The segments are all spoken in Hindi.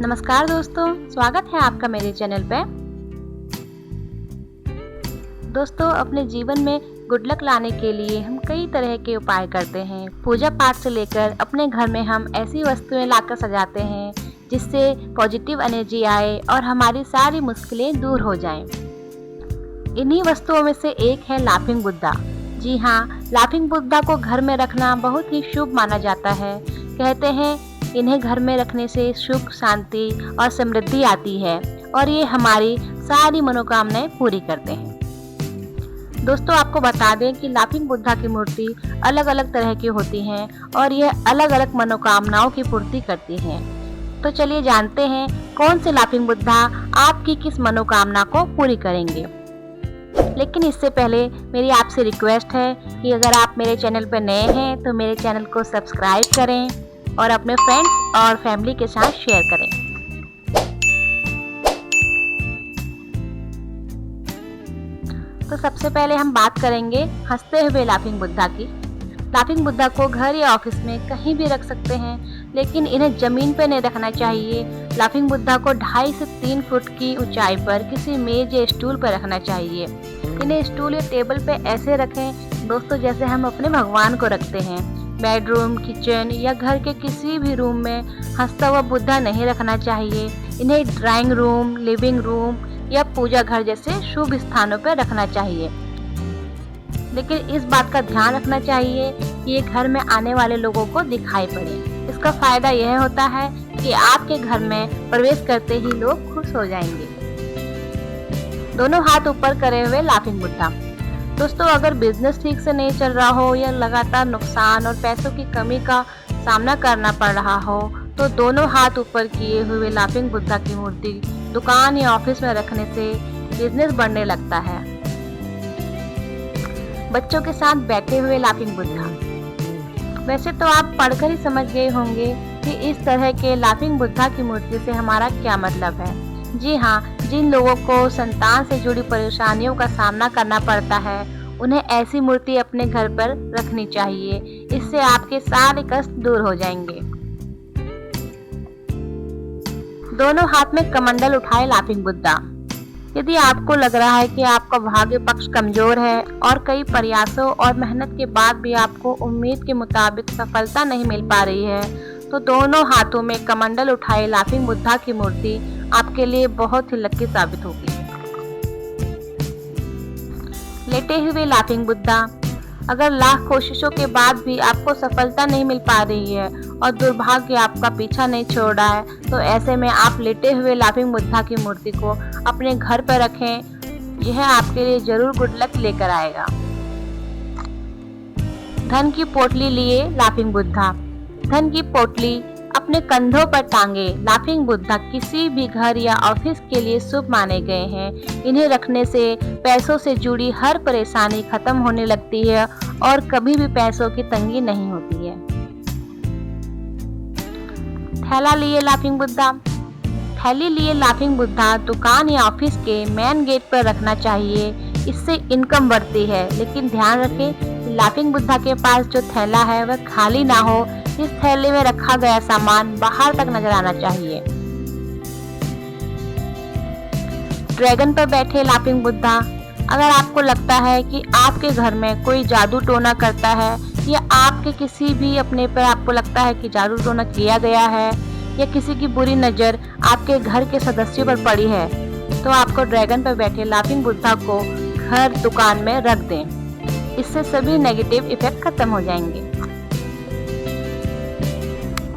नमस्कार दोस्तों, स्वागत है आपका मेरे चैनल पे। दोस्तों, अपने जीवन में गुड लक लाने के लिए हम कई तरह के उपाय करते हैं। पूजा पाठ से लेकर अपने घर में हम ऐसी वस्तुएं लाकर सजाते हैं जिससे पॉजिटिव एनर्जी आए और हमारी सारी मुश्किलें दूर हो जाएं। इन्हीं वस्तुओं में से एक है लाफिंग बुद्धा। जी हाँ, लाफिंग बुद्धा को घर में रखना बहुत ही शुभ माना जाता है। कहते हैं इन्हें घर में रखने से सुख, शांति और समृद्धि आती है और ये हमारी सारी मनोकामनाएं पूरी करते हैं। दोस्तों, आपको बता दें कि लाफिंग बुद्धा की मूर्ति अलग अलग तरह की होती हैं और यह अलग अलग मनोकामनाओं की पूर्ति करती हैं। तो चलिए जानते हैं कौन से लाफिंग बुद्धा आपकी किस मनोकामना को पूरी करेंगे। लेकिन इससे पहले मेरी आपसे रिक्वेस्ट है कि अगर आप मेरे चैनल पर नए हैं तो मेरे चैनल को सब्सक्राइब करें और अपने फ्रेंड्स और फैमिली के साथ शेयर करें। तो सबसे पहले हम बात करेंगे हंसते हुए लाफिंग बुद्धा की। लाफिंग बुद्धा को घर या ऑफिस में कहीं भी रख सकते हैं, लेकिन इन्हें जमीन पर नहीं रखना चाहिए। लाफिंग बुद्धा को 2.5 से 3 फुट की ऊंचाई पर किसी मेज या स्टूल पर रखना चाहिए। इन्हें स्टूल या टेबल पे ऐसे रखें दोस्तों जैसे हम अपने भगवान को रखते हैं। बेडरूम, किचन या घर के किसी भी रूम में हंसता हुआ बुद्धा नहीं रखना चाहिए। इन्हें ड्राइंग रूम, लिविंग रूम या पूजा घर जैसे शुभ स्थानों पर रखना चाहिए। लेकिन इस बात का ध्यान रखना चाहिए कि ये घर में आने वाले लोगों को दिखाई पड़े। इसका फायदा यह होता है कि आपके घर में प्रवेश करते ही लोग खुश हो जाएंगे। दोनों हाथ ऊपर करे हुए लाफिंग बुद्धा। दोस्तों, अगर बिजनेस ठीक से नहीं चल रहा हो या लगातार नुकसान और पैसों की कमी का सामना करना पड़ रहा हो तो दोनों हाथ ऊपर किए हुए लाफिंग बुद्धा की मूर्ति दुकान या ऑफिस में रखने से बिजनेस बढ़ने लगता है। बच्चों के साथ बैठे हुए लाफिंग बुद्धा। वैसे तो आप पढ़कर ही समझ गए होंगे कि इस तरह के लाफिंग बुद्धा की मूर्ति से हमारा क्या मतलब है। जी हाँ, जिन लोगों को संतान से जुड़ी परेशानियों का सामना करना पड़ता है उन्हें ऐसी मूर्ति अपने घर पर रखनी चाहिए। इससे आपके सारे कष्ट दूर हो जाएंगे। दोनों हाथ में कमंडल उठाए लाफिंग बुद्धा। यदि आपको लग रहा है कि आपका भाग्य पक्ष कमजोर है और कई प्रयासों और मेहनत के बाद भी आपको उम्मीद के मुताबिक सफलता नहीं मिल पा रही है तो दोनों हाथों में कमंडल उठाए लाफिंग बुद्धा की मूर्ति आपके लिए बहुत ही लकी साबित होगी। लेटे हुए लाफिंग बुद्धा। अगर लाख कोशिशों के बाद भी आपको सफलता नहीं मिल पा रही है और दुर्भाग्य आपका पीछा नहीं छोड़ रहा है तो ऐसे में आप लेटे हुए लाफिंग बुद्धा की मूर्ति को अपने घर पर रखें। यह आपके लिए जरूर गुड लक लेकर आएगा। धन की पोटली लिए लाफिंग बुद्धा। धन की पोटली अपने कंधों पर टांगे लाफिंग बुद्धा किसी भी घर या ऑफिस के लिए शुभ माने गए हैं। इन्हें रखने से पैसों से जुड़ी हर परेशानी खत्म होने लगती है और कभी भी पैसों की तंगी नहीं होती है। थैला लिए लाफिंग बुद्धा। थैली लिए लाफिंग बुद्धा दुकान या ऑफिस के मेन गेट पर रखना चाहिए। इससे इनकम बढ़ती है। लेकिन ध्यान रखें कि लाफिंग बुद्धा के पास जो थैला है वह खाली ना हो। इस थैले में रखा गया सामान बाहर तक नजर आना चाहिए। ड्रैगन पर बैठे लाफिंग बुद्धा। अगर आपको लगता है कि आपके घर में कोई जादू टोना करता है या आपके किसी भी अपने पर आपको लगता है कि जादू टोना किया गया है या किसी की बुरी नज़र आपके घर के सदस्यों पर पड़ी है तो आपको ड्रैगन पर बैठे लाफिंग बुद्धा को घर, दुकान में रख दें। इससे सभी नेगेटिव इफेक्ट खत्म हो जाएंगे।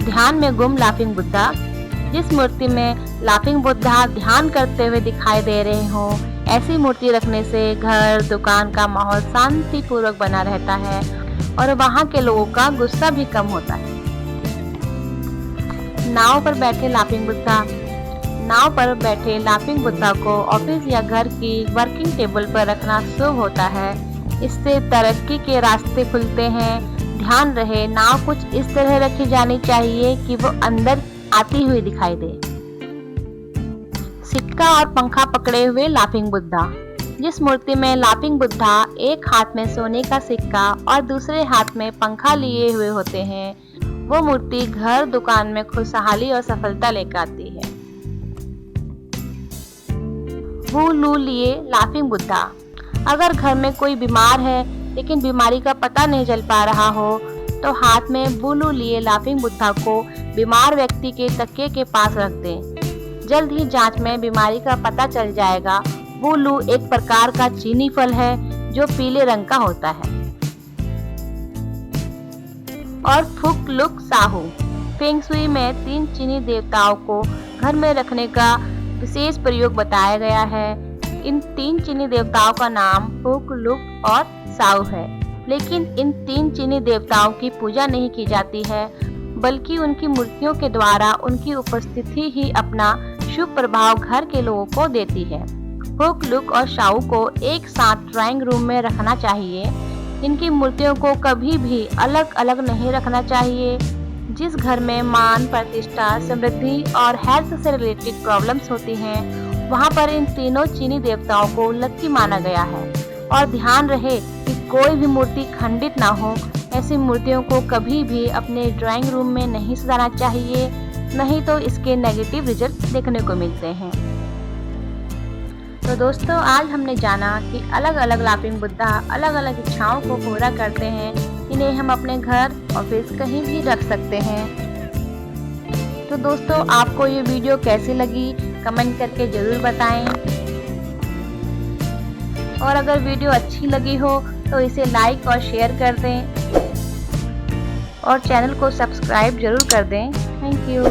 ध्यान में गुम लाफिंग बुद्धा। जिस मूर्ति में लाफिंग बुद्धा ध्यान करते हुए दिखाई दे रहे हो ऐसी मूर्ति रखने से घर, दुकान का माहौल शांतिपूर्वक बना रहता है और वहाँ के लोगों का गुस्सा भी कम होता है। नाव पर बैठे लाफिंग बुद्धा। नाव पर बैठे लाफिंग बुद्धा को ऑफिस या घर की वर्किंग टेबल पर रखना शुभ होता है। इससे तरक्की के रास्ते खुलते हैं। ध्यान रहे नाव कुछ इस तरह रखी जानी चाहिए कि वो अंदर आती हुई दिखाई दे। सिक्का और पंखा पकड़े हुए लाफिंग बुद्धा। जिस मूर्ति में लाफिंग बुद्धा एक हाथ में सोने का सिक्का और दूसरे हाथ में पंखा लिए हुए होते हैं वो मूर्ति घर, दुकान में खुशहाली और सफलता लेकर आती है। वुलू लिए लाफिंग बुद्धा। अगर घर में कोई बीमार है लेकिन बीमारी का पता नहीं चल पा रहा हो तो हाथ में वुलू लिए लाफिंग बुद्धा को बीमार व्यक्ति के तकिए के पास रख दें। जल्द ही जांच में बीमारी का पता चल जाएगा। वुलू एक प्रकार का चीनी फल है जो पीले रंग का होता है। और फुक लुक साहू। फेंग शुई में 3 चीनी देवताओं को घर में रखने का विशेष प्रयोग बताया गया है। इन 3 चीनी देवताओं का नाम फुक, लुक और साहू है। लेकिन इन 3 चीनी देवताओं की पूजा नहीं की जाती है, बल्कि उनकी मूर्तियों के द्वारा उनकी उपस्थिति ही अपना शुभ प्रभाव घर के लोगों को देती है। फुक, लुक और साहू को एक साथ ड्राइंग रूम में रखना चाहिए। इनकी मूर्तियों को कभी भी अलग अलग नहीं रखना चाहिए। जिस घर में मान, प्रतिष्ठा, समृद्धि और हेल्थ से रिलेटेड प्रॉब्लम्स होती हैं, वहाँ पर इन तीनों चीनी देवताओं को लक्की माना गया है। और ध्यान रहे कि कोई भी मूर्ति खंडित ना हो। ऐसी मूर्तियों को कभी भी अपने ड्राइंग रूम में नहीं सजाना चाहिए, नहीं तो इसके नेगेटिव रिजल्ट देखने को मिलते हैं। तो दोस्तों, आज हमने जाना कि अलग अलग लाफिंग बुद्धा अलग अलग इच्छाओं को पूरा करते हैं। इन्हें हम अपने घर, ऑफिस कहीं भी रख सकते हैं। तो दोस्तों, आपको ये वीडियो कैसी लगी कमेंट करके ज़रूर बताएं। और अगर वीडियो अच्छी लगी हो तो इसे लाइक और शेयर कर दें और चैनल को सब्सक्राइब जरूर कर दें। Thank you.